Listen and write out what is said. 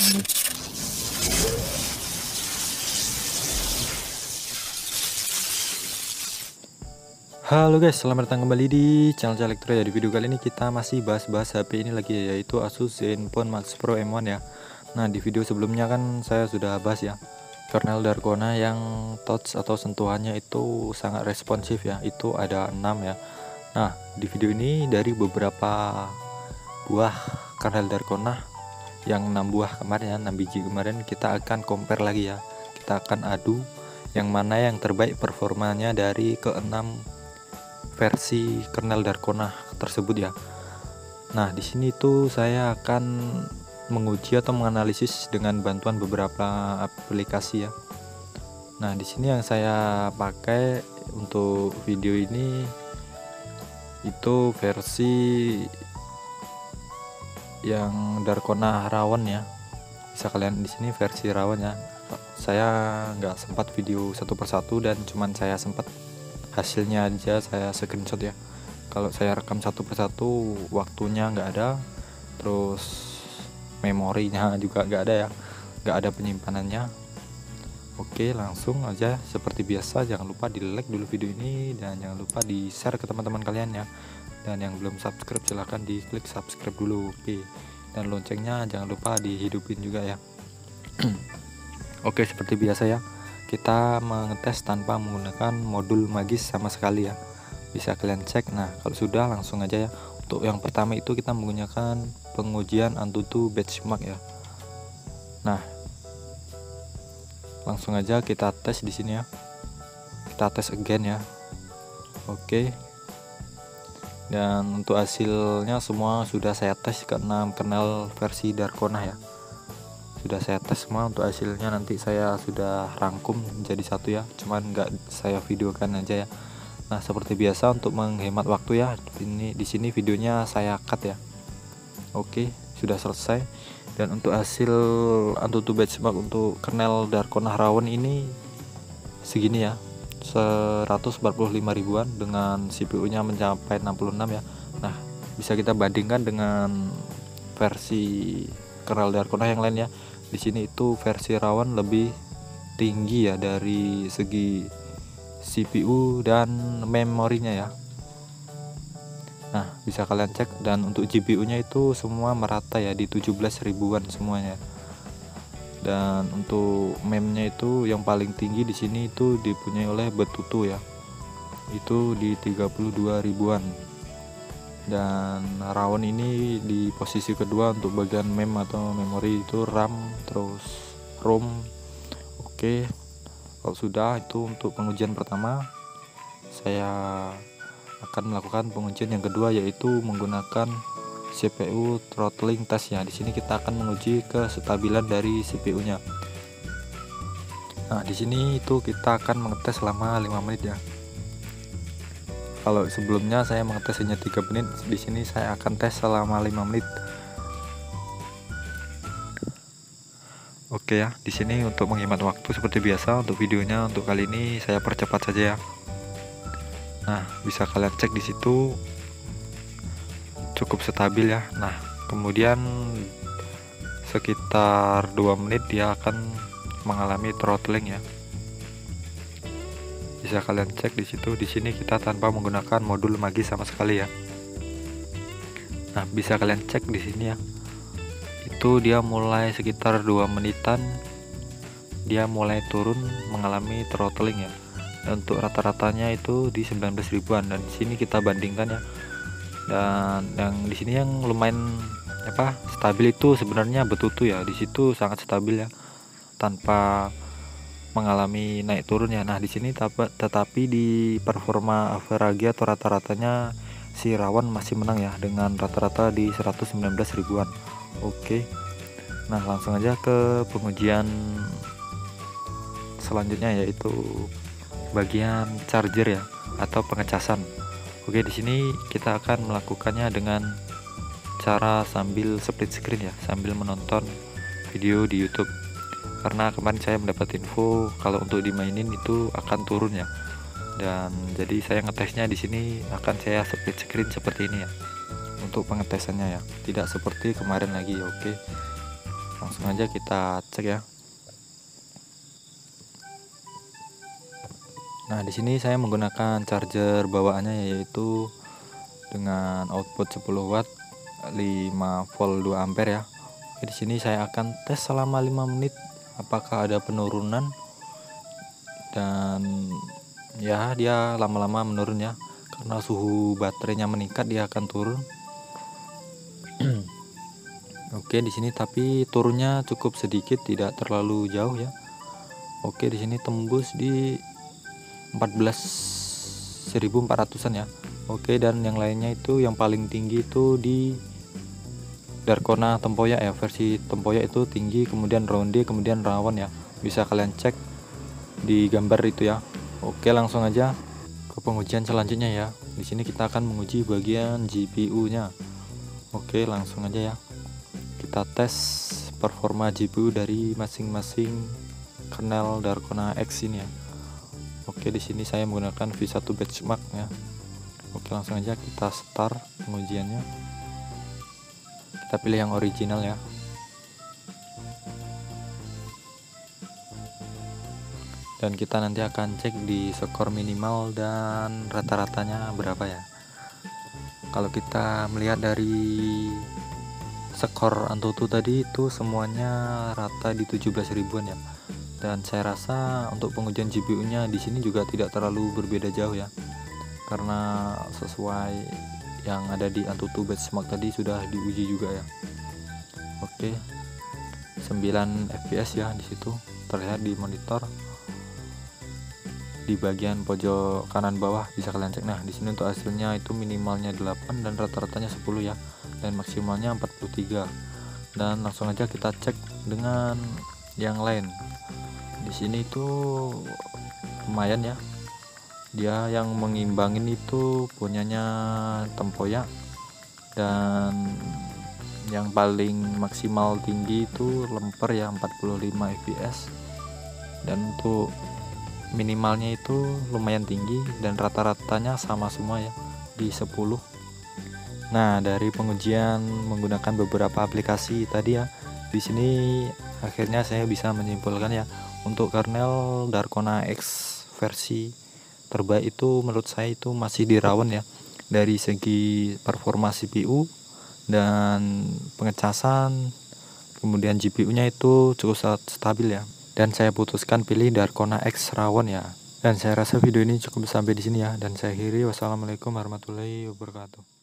Halo guys, selamat datang kembali di channel Elektro ya. Di video kali ini kita masih bahas-bahas HP ini lagi ya, yaitu Asus Zenfone Max Pro M1 ya. Nah, di video sebelumnya kan saya sudah bahas ya, kernel Darkona yang touch atau sentuhannya itu sangat responsif ya, itu ada 6 ya. Nah, di video ini dari beberapa buah kernel Darkona yang 6 buah kemarin ya, 6 biji kemarin, kita akan compare lagi ya. Kita akan adu yang mana yang terbaik performanya dari ke-6 versi kernel Darkona tersebut ya. Nah, di sini tuh saya akan menguji atau menganalisis dengan bantuan beberapa aplikasi ya. Nah, di sini yang saya pakai untuk video ini itu versi yang Darkona Rawon ya. Bisa kalian di sini versi Rawon ya. Saya nggak sempat video satu persatu dan cuman saya sempat hasilnya aja saya screenshot ya. Kalau saya rekam satu persatu waktunya nggak ada, terus memorinya juga nggak ada ya, nggak ada penyimpanannya. Oke, langsung aja seperti biasa, jangan lupa di like dulu video ini dan jangan lupa di share ke teman-teman kalian ya. Dan yang belum subscribe silahkan di klik subscribe dulu. Oke, dan loncengnya jangan lupa dihidupin juga ya. Oke, seperti biasa ya, kita mengetes tanpa menggunakan modul magis sama sekali ya, bisa kalian cek. Nah, kalau sudah langsung aja ya. Untuk yang pertama itu kita menggunakan pengujian Antutu benchmark ya. Nah, langsung aja kita tes di sini ya, kita tes again ya. Oke, dan untuk hasilnya semua sudah saya tes ke 6 kernel versi Darkona ya, sudah saya tes semua. Untuk hasilnya nanti saya sudah rangkum menjadi satu ya, cuman nggak saya videokan aja ya. Nah, seperti biasa untuk menghemat waktu ya, ini di sini videonya saya cut ya. Oke, sudah selesai. Dan untuk hasil Antutu benchmark untuk kernel Darkona Rawon ini segini ya, 145 ribuan dengan CPU nya mencapai 66 ya. Nah, bisa kita bandingkan dengan versi kernel Darkona yang lain ya. Di sini itu versi Rawon lebih tinggi ya dari segi CPU dan memorinya ya. Nah, bisa kalian cek. Dan untuk GPU nya itu semua merata ya di 17 ribuan semuanya. Dan untuk memnya itu yang paling tinggi di sini itu dipunyai oleh Betutu ya, itu di 32 ribuan. Dan Rawon ini di posisi kedua untuk bagian mem atau memori, itu RAM terus ROM. Oke, kalau sudah itu untuk pengujian pertama, saya akan melakukan pengujian yang kedua, yaitu menggunakan CPU throttling test ya. Di sini kita akan menguji kestabilan dari CPU-nya. Nah, di sini itu kita akan mengetes selama 5 menit ya. Kalau sebelumnya saya mengetes hanya 3 menit, di sini saya akan tes selama 5 menit. Oke ya, di sini untuk menghemat waktu seperti biasa untuk videonya untuk kali ini saya percepat saja ya. Nah, bisa kalian cek di situ cukup stabil ya. Nah, kemudian sekitar 2 menit dia akan mengalami throttling ya. Bisa kalian cek di situ. Di sini kita tanpa menggunakan modul magis sama sekali ya. Nah, bisa kalian cek di sini ya. Itu dia mulai sekitar 2 menitan dia mulai turun mengalami throttling ya. Dan untuk rata-ratanya itu di 19 ribuan. Dan di sini kita bandingkan ya. Dan yang di sini yang lumayan stabil itu sebenarnya Betutu ya. Di situ sangat stabil ya, tanpa mengalami naik turun ya. Nah, di sini tetapi di performa average atau rata-ratanya si Rawon masih menang ya, dengan rata-rata di 119 ribuan. Oke, nah langsung aja ke pengujian selanjutnya, yaitu bagian charger ya atau pengecasan. Oke, di sini kita akan melakukannya dengan cara sambil split screen ya, sambil menonton video di YouTube. Karena kemarin saya mendapat info kalau untuk dimainin itu akan turun ya. Dan jadi saya ngetesnya di sini akan saya split screen seperti ini ya untuk pengetesannya ya, tidak seperti kemarin lagi. Oke, langsung aja kita cek ya. Nah, di sini saya menggunakan charger bawaannya, yaitu dengan output 10 watt 5 volt 2 ampere ya. Oke, di sini saya akan tes selama 5 menit apakah ada penurunan, dan ya dia lama-lama menurun ya, karena suhu baterainya meningkat dia akan turun. Oke, di sini tapi turunnya cukup sedikit, tidak terlalu jauh ya. Oke, di sini tembus di 14.400-an ya. Oke, dan yang lainnya itu yang paling tinggi itu di Darkona tempoyak ya, versi tempoyak itu tinggi, kemudian ronde, kemudian rawon ya. Bisa kalian cek di gambar itu ya. Oke, langsung aja ke pengujian selanjutnya ya. Di sini kita akan menguji bagian GPU-nya. Oke, langsung aja ya. Kita tes performa GPU dari masing-masing kernel Darkona X ini ya. Oke, di sini saya menggunakan V1 benchmark ya. Oke, langsung aja kita start pengujiannya. Kita pilih yang original ya. Dan kita nanti akan cek di skor minimal dan rata-ratanya berapa ya. Kalau kita melihat dari skor Antutu tadi itu semuanya rata di 17 ribuan ya. Dan saya rasa untuk pengujian GPU-nya di sini juga tidak terlalu berbeda jauh ya, karena sesuai yang ada di Antutu benchmark tadi sudah diuji juga ya. Oke, 9 fps ya, di situ terlihat di monitor di bagian pojok kanan bawah, bisa kalian cek. Nah, di sini untuk hasilnya itu minimalnya 8 dan rata-ratanya 10 ya, dan maksimalnya 43. Dan langsung aja kita cek dengan yang lain. Di sini itu lumayan ya, dia yang mengimbangin itu punyanya tempoyak, dan yang paling maksimal tinggi itu lemper ya, 45 fps, dan untuk minimalnya itu lumayan tinggi, dan rata-ratanya sama semua ya di 10. Nah, dari pengujian menggunakan beberapa aplikasi tadi ya, di sini akhirnya saya bisa menyimpulkan ya, untuk kernel Darkona X versi terbaik itu menurut saya itu masih di rawon ya, dari segi performa CPU dan pengecasan, kemudian GPU-nya itu cukup stabil ya. Dan saya putuskan pilih Darkona X rawon ya. Dan saya rasa video ini cukup sampai di sini ya, dan saya akhiri. Wassalamualaikum warahmatullahi wabarakatuh.